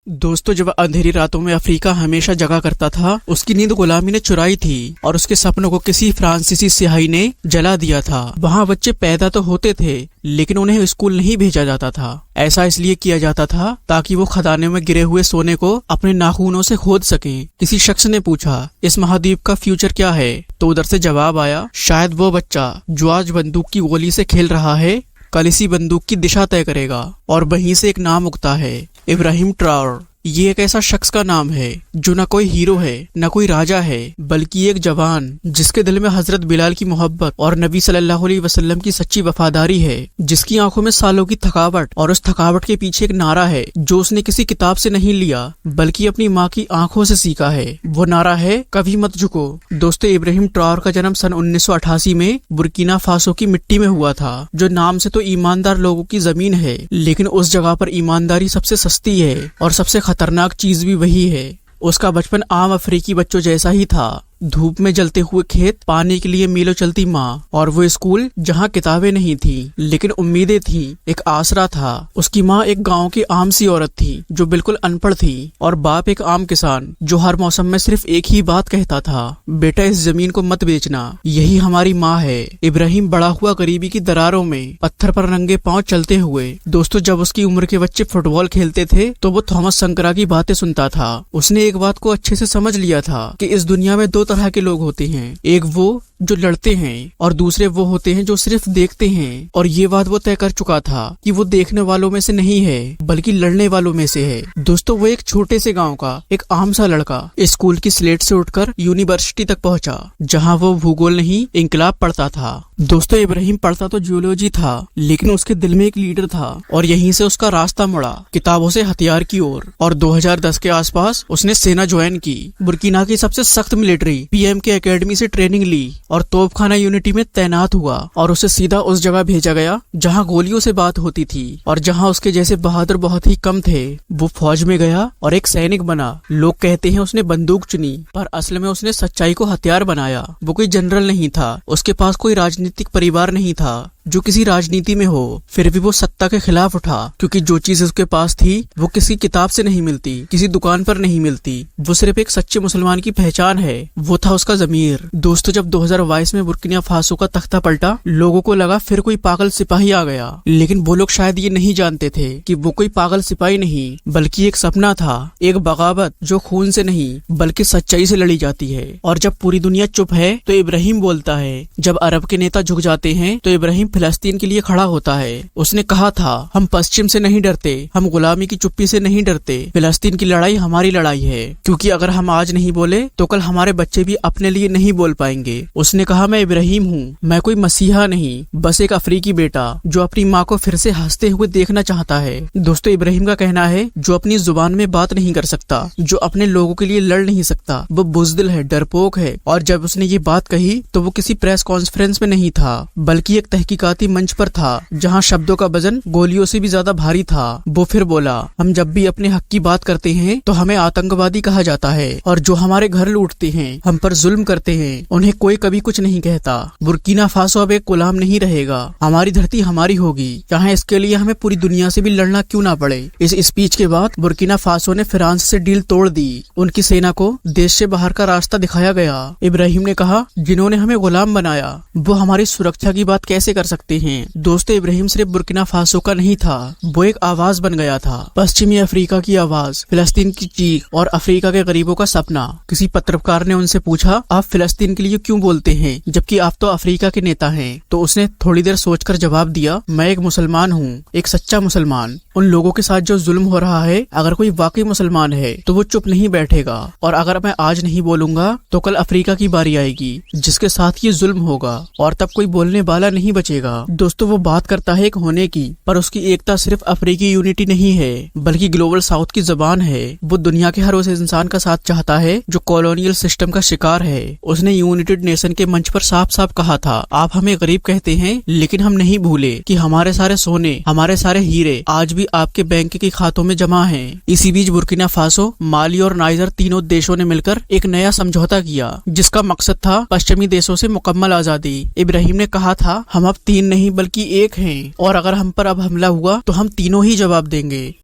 दोस्तों, जब अंधेरी रातों में अफ्रीका हमेशा जगा करता था, उसकी नींद गुलामी ने चुराई थी और उसके सपनों को किसी फ्रांसीसी सिपाही ने जला दिया था। वहाँ बच्चे पैदा तो होते थे, लेकिन उन्हें स्कूल नहीं भेजा जाता था। ऐसा इसलिए किया जाता था ताकि वो खदाने में गिरे हुए सोने को अपने नाखूनों से खोद सके। किसी शख्स ने पूछा, इस महाद्वीप का फ्यूचर क्या है? तो उधर से जवाब आया, शायद वो बच्चा जो आज बंदूक की गोली से खेल रहा है, कल इसी बंदूक की दिशा तय करेगा। और वहीं से एक नाम उगता है, इब्राहिम ट्राओर। ये एक ऐसा शख्स का नाम है जो न कोई हीरो है, न कोई राजा है, बल्कि एक जवान जिसके दिल में हजरत बिलाल की मोहब्बत और नबी सल्लल्लाहु अलैहि वसल्लम की सच्ची वफादारी है, जिसकी आंखों में सालों की थकावट और उस थकावट के पीछे एक नारा है जो उसने किसी किताब से नहीं लिया बल्कि अपनी माँ की आंखों से सीखा है। वो नारा है, कभी मत झुको। दोस्तों, इब्राहिम ट्राओर का जन्म सन 1988 में बुर्किना फासो की मिट्टी में हुआ था, जो नाम से तो ईमानदार लोगों की जमीन है, लेकिन उस जगह पर ईमानदारी सबसे सस्ती है और सबसे खतरनाक चीज भी वही है। उसका बचपन आम अफ्रीकी बच्चों जैसा ही था। धूप में जलते हुए खेत, पाने के लिए मीलों चलती माँ, और वो स्कूल जहाँ किताबें नहीं थी लेकिन उम्मीदें थी, एक आसरा था। उसकी माँ एक गांव की आम सी औरत थी जो बिल्कुल अनपढ़ थी, और बाप एक आम किसान जो हर मौसम में सिर्फ एक ही बात कहता था, बेटा इस जमीन को मत बेचना, यही हमारी माँ है। इब्राहिम बड़ा हुआ गरीबी की दरारों में पत्थर पर नंगे पांव चलते हुए। दोस्तों, जब उसकी उम्र के बच्चे फुटबॉल खेलते थे तो वो थॉमस संकरा की बातें सुनता था। उसने एक बात को अच्छे से समझ लिया था कि इस दुनिया में दो तरह के लोग होते हैं, एक वो जो लड़ते हैं और दूसरे वो होते हैं जो सिर्फ देखते हैं। और ये बात वो तय कर चुका था कि वो देखने वालों में से नहीं है बल्कि लड़ने वालों में से है। दोस्तों, वो एक छोटे से गांव का एक आम सा लड़का स्कूल की स्लेट से उठकर यूनिवर्सिटी तक पहुंचा, जहां वो भूगोल नहीं इंकलाब पढ़ता था। दोस्तों, इब्राहिम पढ़ता तो जियोलॉजी था, लेकिन उसके दिल में एक लीडर था और यहीं से उसका रास्ता मुड़ा किताबों से हथियार की ओर। और 2010 के आसपास उसने सेना ज्वाइन की, बुर्किना की सबसे सख्त मिलिट्री पीएम के एकेडमी से ट्रेनिंग ली और तोपखाना यूनिटी में तैनात हुआ। और उसे सीधा उस जगह भेजा गया जहां गोलियों से बात होती थी और जहां उसके जैसे बहादुर बहुत ही कम थे। वो फौज में गया और एक सैनिक बना। लोग कहते हैं उसने बंदूक चुनी, पर असल में उसने सच्चाई को हथियार बनाया। वो कोई जनरल नहीं था, उसके पास कोई राजनीतिक परिवार नहीं था जो किसी राजनीति में हो, फिर भी वो सत्ता के खिलाफ उठा, क्योंकि जो चीज उसके पास थी वो किसी किताब से नहीं मिलती, किसी दुकान पर नहीं मिलती। वो सिर्फ एक सच्चे मुसलमान की पहचान है, वो था उसका ज़मीर। दोस्तों, जब 2022 में बुर्किना फासो का तख्ता पलटा, लोगों को लगा फिर कोई पागल सिपाही आ गया, लेकिन वो लोग शायद ये नहीं जानते थे कि वो कोई पागल सिपाही नहीं बल्कि एक सपना था, एक बगावत जो खून से नहीं बल्कि सच्चाई से लड़ी जाती है। और जब पूरी दुनिया चुप है तो इब्राहिम बोलता है, जब अरब के नेता झुक जाते हैं तो इब्राहिम फिलिस्तीन के लिए खड़ा होता है। उसने कहा था, हम पश्चिम से नहीं डरते, हम गुलामी की चुप्पी से नहीं डरते, फिलिस्तीन की लड़ाई हमारी लड़ाई है, क्योंकि अगर हम आज नहीं बोले तो कल हमारे बच्चे भी अपने लिए नहीं बोल पाएंगे। उसने कहा, मैं इब्राहिम हूँ, मैं कोई मसीहा नहीं, बस एक अफ्रीकी बेटा जो अपनी माँ को फिर से हंसते हुए देखना चाहता है। दोस्तों, इब्राहिम का कहना है, जो अपनी जुबान में बात नहीं कर सकता, जो अपने लोगों के लिए लड़ नहीं सकता, वो बुज़दिल है, डरपोक है। और जब उसने ये बात कही तो वो किसी प्रेस कॉन्फ्रेंस में नहीं था बल्कि एक तहकीकाती मंच पर था, जहां शब्दों का वजन गोलियों से भी ज्यादा भारी था। वो फिर बोला, हम जब भी अपने हक की बात करते हैं तो हमें आतंकवादी कहा जाता है, और जो हमारे घर लूटते हैं, हम पर जुल्म करते हैं, उन्हें कोई कभी कुछ नहीं कहता। बुर्किना फासो अब एक गुलाम नहीं रहेगा, हमारी धरती हमारी होगी, चाहे इसके लिए हमें पूरी दुनिया से भी लड़ना क्यों ना पड़े। इस स्पीच के बाद बुर्किना फासो ने फ्रांस से डील तोड़ दी, उनकी सेना को देश से बाहर का रास्ता दिखाया गया। इब्राहिम ने कहा, जिन्होंने हमें गुलाम बनाया वो हमारी सुरक्षा की बात कैसे कर सकते हैं। दोस्तों, इब्राहिम सिर्फ बुर्किना फासो का नहीं था, वो एक आवाज बन गया था, पश्चिमी अफ्रीका की आवाज, फिलिस्तीन की चीख और अफ्रीका के गरीबों का सपना। किसी पत्रकार ने उनसे पूछा, आप फिलिस्तीन के लिए क्यों बोलते हैं जबकि आप तो अफ्रीका के नेता हैं? तो उसने थोड़ी देर सोचकर जवाब दिया, मैं एक मुसलमान हूँ, एक सच्चा मुसलमान। उन लोगों के साथ जो जुल्म हो रहा है, अगर कोई वाकई मुसलमान है तो वो चुप नहीं बैठेगा, और अगर मैं आज नहीं बोलूंगा तो कल अफ्रीका की बारी आएगी जिसके साथ ये जुल्म होगा, और तब कोई बोलने वाला नहीं बचेगा। दोस्तों, वो बात करता है एक होने की, पर उसकी एकता सिर्फ अफ्रीकी यूनिटी नहीं है बल्कि ग्लोबल साउथ की जबान है। वो दुनिया के हर उस इंसान का साथ चाहता है जो कॉलोनियल सिस्टम का शिकार है। उसने यूनाइटेड नेशन के मंच पर साफ साफ कहा था, आप हमें गरीब कहते हैं, लेकिन हम नहीं भूले कि हमारे सारे सोने, हमारे सारे हीरे आज भी आपके बैंक के खातों में जमा हैं। इसी बीच बुर्किना फासो, माली और नाइजर तीनों देशों ने मिलकर एक नया समझौता किया, जिसका मकसद था पश्चिमी देशों से मुकम्मल आजादी। इब्राहिम ने कहा था, हम अब तीन नहीं बल्कि एक हैं, और अगर हम पर अब हमला हुआ तो हम तीनों ही जवाब देंगे।